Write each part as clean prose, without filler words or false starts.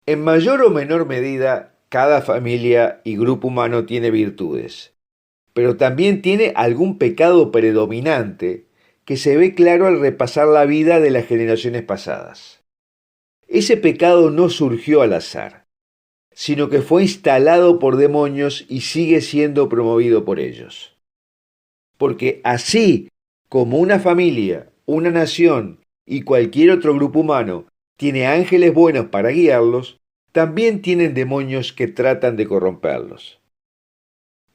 En mayor o menor medida, cada familia y grupo humano tiene virtudes, pero también tiene algún pecado predominante que se ve claro al repasar la vida de las generaciones pasadas. Ese pecado no surgió al azar, sino que fue instalado por demonios y sigue siendo promovido por ellos. Porque así como una familia, una nación y cualquier otro grupo humano tiene ángeles buenos para guiarlos, también tienen demonios que tratan de corromperlos.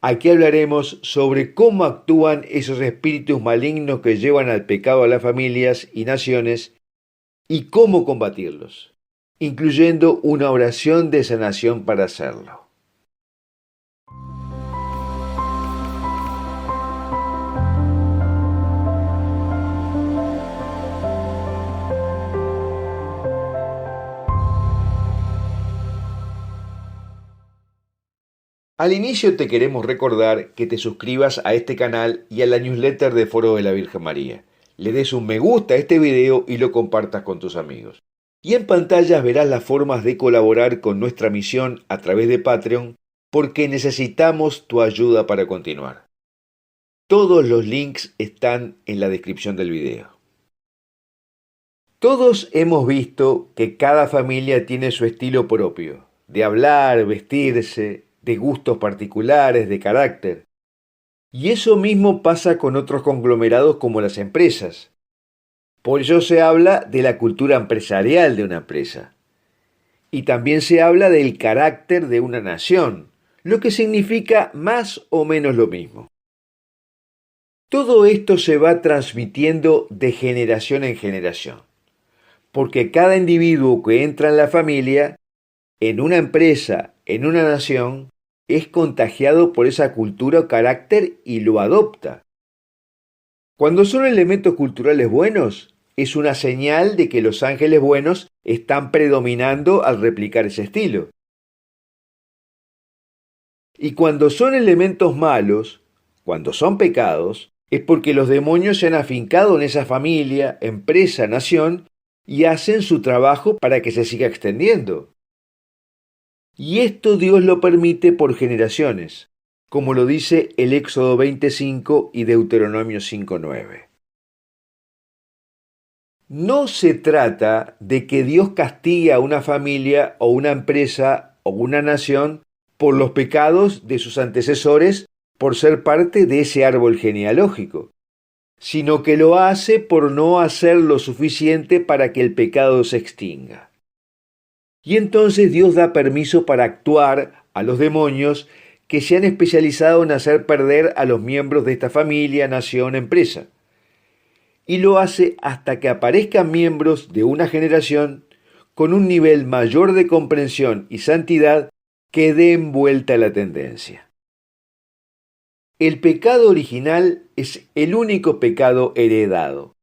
Aquí hablaremos sobre cómo actúan esos espíritus malignos que llevan al pecado a las familias y naciones y cómo combatirlos, incluyendo una oración de sanación para hacerlo. Al inicio te queremos recordar que te suscribas a este canal y a la newsletter de Foro de la Virgen María. Le des un me gusta a este video y lo compartas con tus amigos. Y en pantallas verás las formas de colaborar con nuestra misión a través de Patreon porque necesitamos tu ayuda para continuar. Todos los links están en la descripción del video. Todos hemos visto que cada familia tiene su estilo propio, de hablar, vestirse, de gustos particulares, de carácter. Y eso mismo pasa con otros conglomerados como las empresas. Por ello se habla de la cultura empresarial de una empresa. Y también se habla del carácter de una nación, lo que significa más o menos lo mismo. Todo esto se va transmitiendo de generación en generación, porque cada individuo que entra en la familia, en una empresa, en una nación, es contagiado por esa cultura o carácter y lo adopta. Cuando son elementos culturales buenos, es una señal de que los ángeles buenos están predominando al replicar ese estilo. Y cuando son elementos malos, cuando son pecados, es porque los demonios se han afincado en esa familia, empresa, nación y hacen su trabajo para que se siga extendiendo. Y esto Dios lo permite por generaciones, como lo dice el Éxodo 25 y Deuteronomio 5:9. No se trata de que Dios castigue a una familia o una empresa o una nación por los pecados de sus antecesores por ser parte de ese árbol genealógico, sino que lo hace por no hacer lo suficiente para que el pecado se extinga. Y entonces Dios da permiso para actuar a los demonios que se han especializado en hacer perder a los miembros de esta familia, nación, empresa. Y lo hace hasta que aparezcan miembros de una generación con un nivel mayor de comprensión y santidad que den vuelta a la tendencia. El pecado original es el único pecado heredado,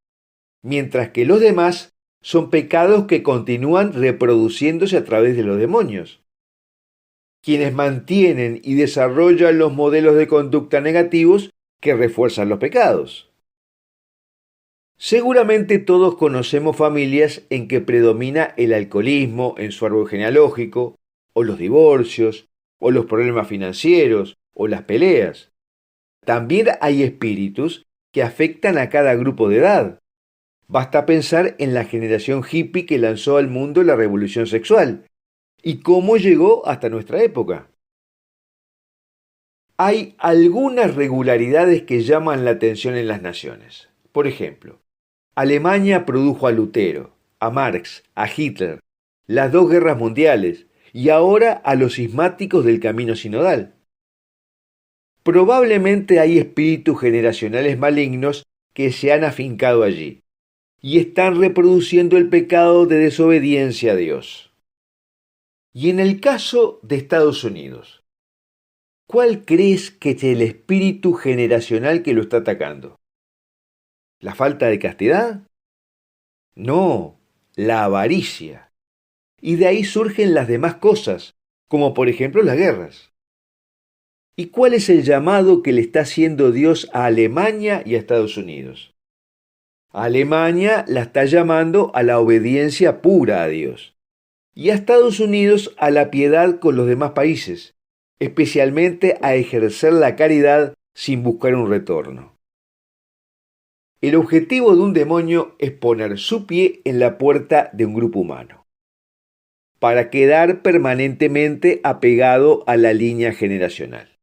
mientras que los demás son pecados que continúan reproduciéndose a través de los demonios, quienes mantienen y desarrollan los modelos de conducta negativos que refuerzan los pecados. Seguramente todos conocemos familias en que predomina el alcoholismo en su árbol genealógico, o los divorcios, o los problemas financieros, o las peleas. También hay espíritus que afectan a cada grupo de edad. Basta pensar en la generación hippie que lanzó al mundo la revolución sexual y cómo llegó hasta nuestra época. Hay algunas regularidades que llaman la atención en las naciones. Por ejemplo, Alemania produjo a Lutero, a Marx, a Hitler, las dos guerras mundiales y ahora a los cismáticos del camino sinodal. Probablemente hay espíritus generacionales malignos que se han afincado allí y están reproduciendo el pecado de desobediencia a Dios. Y en el caso de Estados Unidos, ¿cuál crees que es el espíritu generacional que lo está atacando? ¿La falta de castidad? No, la avaricia. Y de ahí surgen las demás cosas, como por ejemplo las guerras. ¿Y cuál es el llamado que le está haciendo Dios a Alemania y a Estados Unidos? Alemania la está llamando a la obediencia pura a Dios. y a Estados Unidos a la piedad con los demás países, especialmente a ejercer la caridad sin buscar un retorno. El objetivo de un demonio es poner su pie en la puerta de un grupo humano, para quedar permanentemente apegado a la línea generacional,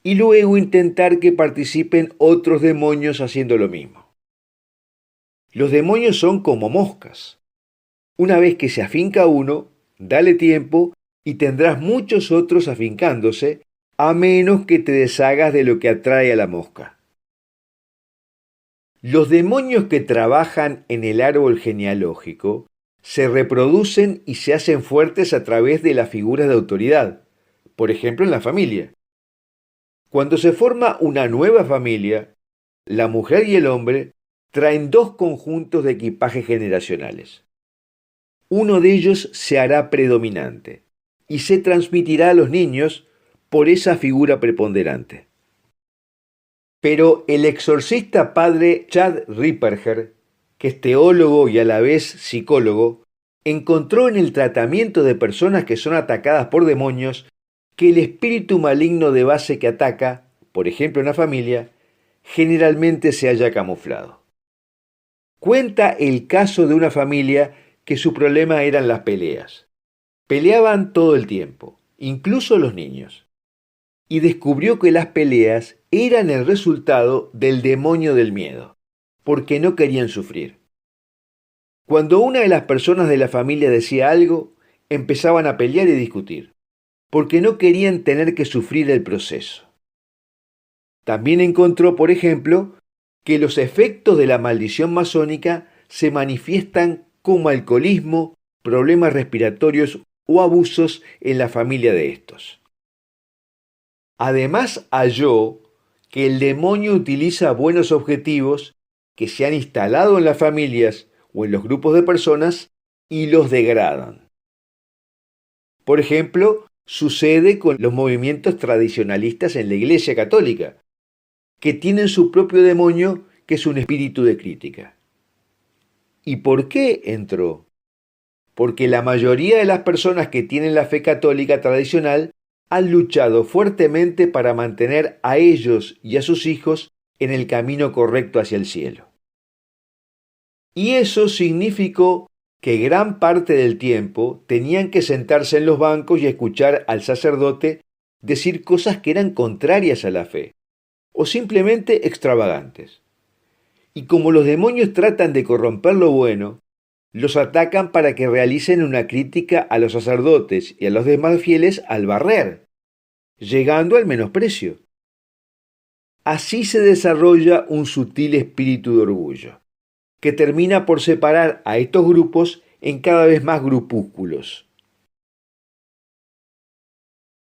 y luego intentar que participen otros demonios haciendo lo mismo. Los demonios son como moscas. Una vez que se afinca uno, dale tiempo y tendrás muchos otros afincándose, a menos que te deshagas de lo que atrae a la mosca. Los demonios que trabajan en el árbol genealógico se reproducen y se hacen fuertes a través de las figuras de autoridad, por ejemplo en la familia. Cuando se forma una nueva familia, la mujer y el hombre traen dos conjuntos de equipaje generacionales. Uno de ellos se hará predominante y se transmitirá a los niños por esa figura preponderante. Pero el exorcista padre Chad Ripperger, que es teólogo y a la vez psicólogo, encontró en el tratamiento de personas que son atacadas por demonios que el espíritu maligno de base que ataca, por ejemplo en la familia, generalmente se haya camuflado. Cuenta el caso de una familia que su problema eran las peleas. Peleaban todo el tiempo, incluso los niños. Y descubrió que las peleas eran el resultado del demonio del miedo, porque no querían sufrir. Cuando una de las personas de la familia decía algo, empezaban a pelear y discutir, porque no querían tener que sufrir el proceso. También encontró, por ejemplo, que los efectos de la maldición masónica se manifiestan como alcoholismo, problemas respiratorios o abusos en la familia de estos. Además, halló que el demonio utiliza buenos objetivos que se han instalado en las familias o en los grupos de personas y los degradan. Por ejemplo, sucede con los movimientos tradicionalistas en la Iglesia Católica, que tienen su propio demonio, que es un espíritu de crítica. ¿Y por qué entró? Porque la mayoría de las personas que tienen la fe católica tradicional han luchado fuertemente para mantener a ellos y a sus hijos en el camino correcto hacia el cielo. Y eso significó que gran parte del tiempo tenían que sentarse en los bancos y escuchar al sacerdote decir cosas que eran contrarias a la fe, o simplemente extravagantes. Y como los demonios tratan de corromper lo bueno, los atacan para que realicen una crítica a los sacerdotes y a los demás fieles al barrer, llegando al menosprecio. Así se desarrolla un sutil espíritu de orgullo, que termina por separar a estos grupos en cada vez más grupúsculos.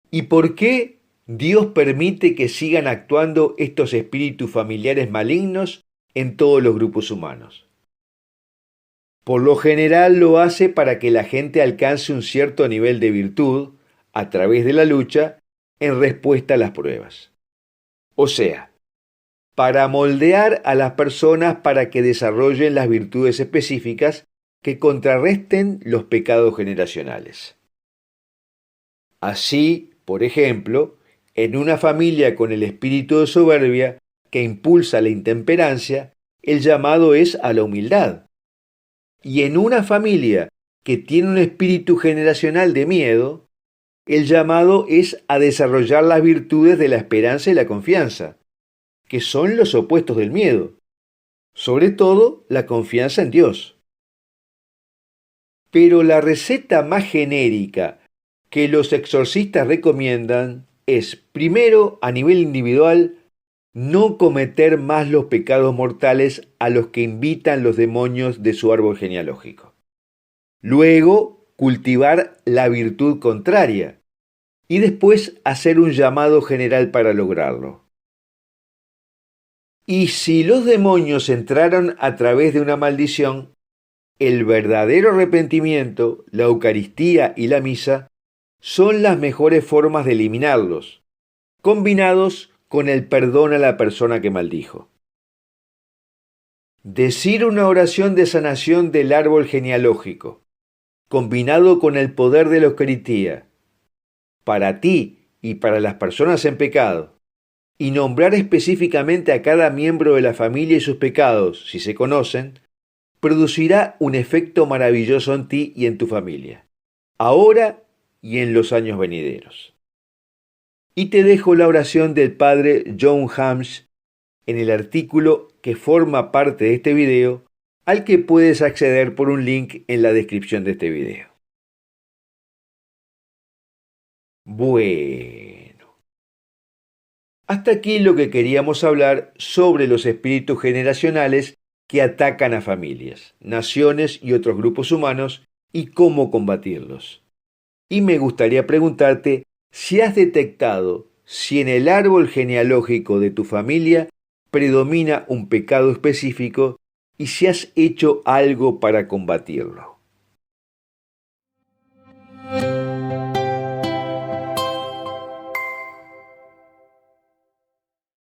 ¿Y por qué Dios permite que sigan actuando estos espíritus familiares malignos en todos los grupos humanos? Por lo general lo hace para que la gente alcance un cierto nivel de virtud a través de la lucha en respuesta a las pruebas. O sea, para moldear a las personas para que desarrollen las virtudes específicas que contrarresten los pecados generacionales. Así, por ejemplo, en una familia con el espíritu de soberbia que impulsa la intemperancia, el llamado es a la humildad. Y en una familia que tiene un espíritu generacional de miedo, el llamado es a desarrollar las virtudes de la esperanza y la confianza, que son los opuestos del miedo, sobre todo la confianza en Dios. Pero la receta más genérica que los exorcistas recomiendan es, primero, a nivel individual, no cometer más los pecados mortales a los que invitan los demonios de su árbol genealógico. Luego, cultivar la virtud contraria y después hacer un llamado general para lograrlo. Y si los demonios entraron a través de una maldición, el verdadero arrepentimiento, la Eucaristía y la misa son las mejores formas de eliminarlos, combinados con el perdón a la persona que maldijo. Decir una oración de sanación del árbol genealógico combinado con el poder de la Eucaristía, para ti y para las personas en pecado, y nombrar específicamente a cada miembro de la familia y sus pecados, si se conocen, producirá un efecto maravilloso en ti y en tu familia, ahora y en los años venideros. Y te dejo la oración del padre John Hams en el artículo que forma parte de este video, al que puedes acceder por un link en la descripción de este video. Bueno, hasta aquí lo que queríamos hablar sobre los espíritus generacionales que atacan a familias, naciones y otros grupos humanos y cómo combatirlos. Y me gustaría preguntarte si has detectado si en el árbol genealógico de tu familia predomina un pecado específico y si has hecho algo para combatirlo.